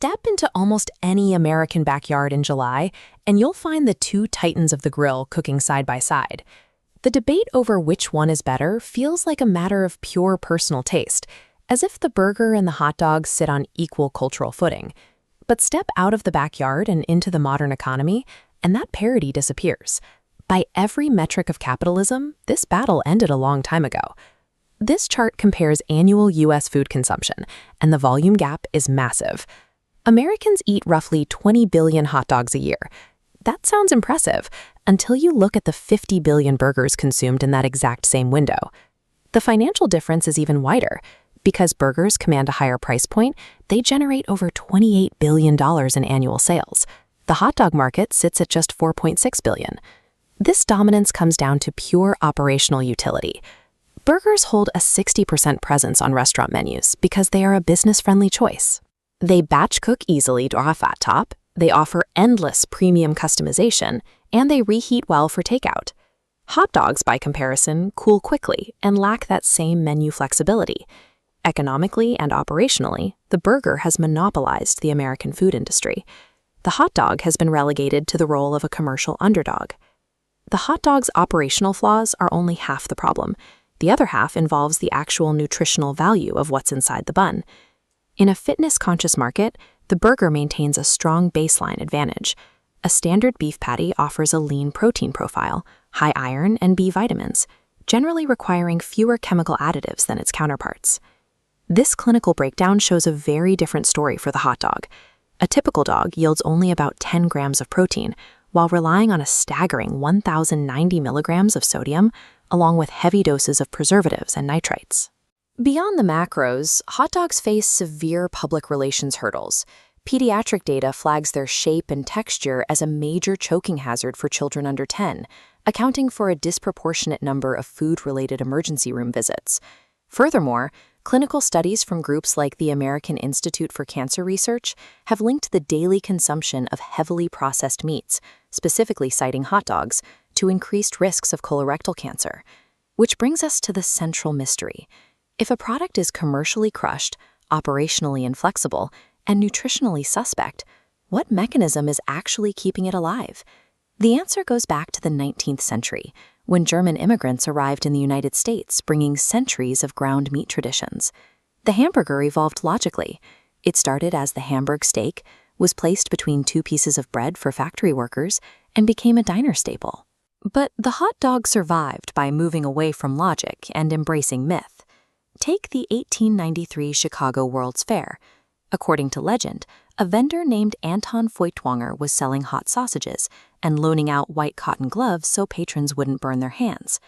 Step into almost any American backyard in July, and you'll find the two titans of the grill cooking side by side. The debate over which one is better feels like a matter of pure personal taste, as if the burger and the hot dog sit on equal cultural footing. But step out of the backyard and into the modern economy, and that parity disappears. By every metric of capitalism, this battle ended a long time ago. This chart compares annual U.S. food consumption, and the volume gap is massive. Americans eat roughly 20 billion hot dogs a year. That sounds impressive, until you look at the 50 billion burgers consumed in that exact same window. The financial difference is even wider. Because burgers command a higher price point, they generate over $28 billion in annual sales. The hot dog market sits at just $4.6 billion. This dominance comes down to pure operational utility. Burgers hold a 60% presence on restaurant menus because they are a business-friendly choice. They batch cook easily to a fat top, they offer endless premium customization, and they reheat well for takeout. Hot dogs, by comparison, cool quickly and lack that same menu flexibility. Economically and operationally, the burger has monopolized the American food industry. The hot dog has been relegated to the role of a commercial underdog. The hot dog's operational flaws are only half the problem. The other half involves the actual nutritional value of what's inside the bun. In a fitness-conscious market, the burger maintains a strong baseline advantage. A standard beef patty offers a lean protein profile, high iron and B vitamins, generally requiring fewer chemical additives than its counterparts. This clinical breakdown shows a very different story for the hot dog. A typical dog yields only about 10 grams of protein, while relying on a staggering 1,090 milligrams of sodium, along with heavy doses of preservatives and nitrites. Beyond the macros, hot dogs face severe public relations hurdles. Pediatric data flags their shape and texture as a major choking hazard for children under 10, accounting for a disproportionate number of food-related emergency room visits. Furthermore, clinical studies from groups like the American Institute for Cancer Research have linked the daily consumption of heavily processed meats, specifically citing hot dogs, to increased risks of colorectal cancer. Which brings us to the central mystery. If a product is commercially crushed, operationally inflexible, and nutritionally suspect, what mechanism is actually keeping it alive? The answer goes back to the 19th century, when German immigrants arrived in the United States bringing centuries of ground meat traditions. The hamburger evolved logically. It started as the Hamburg steak, was placed between two pieces of bread for factory workers, and became a diner staple. But the hot dog survived by moving away from logic and embracing myth. Take the 1893 Chicago World's Fair. According to legend, a vendor named Anton Feuchtwanger was selling hot sausages and loaning out white cotton gloves so patrons wouldn't burn their hands.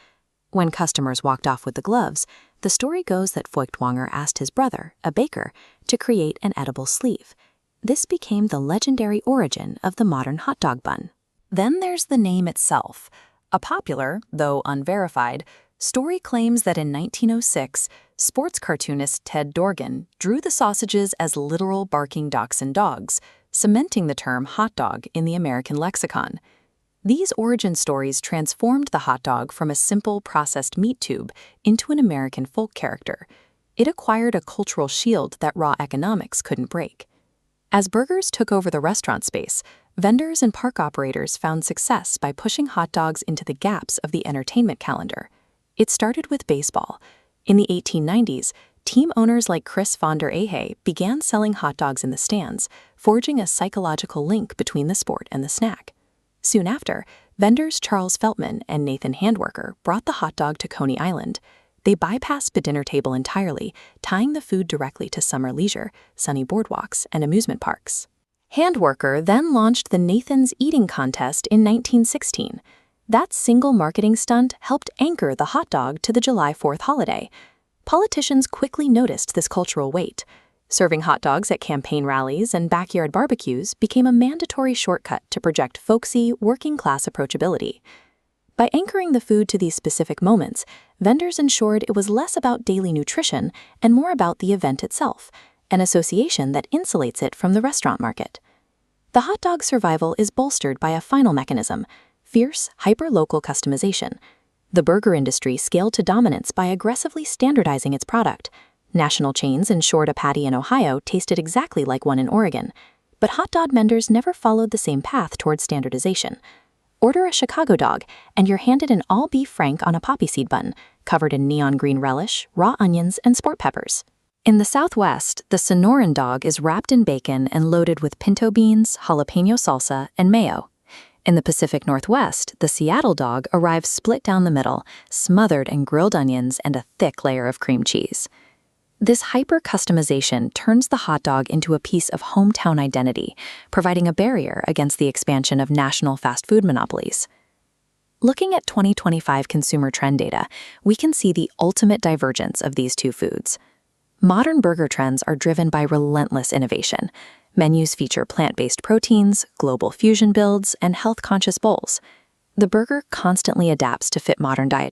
When customers walked off with the gloves, the story goes that Feuchtwanger asked his brother, a baker, to create an edible sleeve. This became the legendary origin of the modern hot dog bun. Then there's the name itself. A popular, though unverified, story claims that in 1906, sports cartoonist Ted Dorgan drew the sausages as literal barking ducks and dogs, cementing the term hot dog in the American lexicon. These origin stories transformed the hot dog from a simple processed meat tube into an American folk character. It acquired a cultural shield that raw economics couldn't break. As burgers took over the restaurant space, vendors and park operators found success by pushing hot dogs into the gaps of the entertainment calendar. It started with baseball. In the 1890s, team owners like Chris von der Ehe began selling hot dogs in the stands, forging a psychological link between the sport and the snack. Soon after, vendors Charles Feltman and Nathan Handwerker brought the hot dog to Coney Island. They bypassed the dinner table entirely, tying the food directly to summer leisure, sunny boardwalks, and amusement parks. Handwerker then launched the Nathan's Eating Contest in 1916. That single marketing stunt helped anchor the hot dog to the July 4th holiday. Politicians quickly noticed this cultural weight. Serving hot dogs at campaign rallies and backyard barbecues became a mandatory shortcut to project folksy, working-class approachability. By anchoring the food to these specific moments, vendors ensured it was less about daily nutrition and more about the event itself, an association that insulates it from the restaurant market. The hot dog's survival is bolstered by a final mechanism: fierce, hyper-local customization. The burger industry scaled to dominance by aggressively standardizing its product. National chains ensured a patty in Ohio tasted exactly like one in Oregon, but hot dog vendors never followed the same path towards standardization. Order a Chicago dog, and you're handed an all-beef frank on a poppy seed bun, covered in neon green relish, raw onions, and sport peppers. In the Southwest, the Sonoran dog is wrapped in bacon and loaded with pinto beans, jalapeno salsa, and mayo. In the Pacific Northwest, the Seattle dog arrives split down the middle, smothered in grilled onions and a thick layer of cream cheese. This hyper-customization turns the hot dog into a piece of hometown identity, providing a barrier against the expansion of national fast food monopolies. Looking at 2025 consumer trend data, we can see the ultimate divergence of these two foods. Modern burger trends are driven by relentless innovation. Menus feature plant-based proteins, global fusion builds, and health-conscious bowls. The burger constantly adapts to fit modern diet.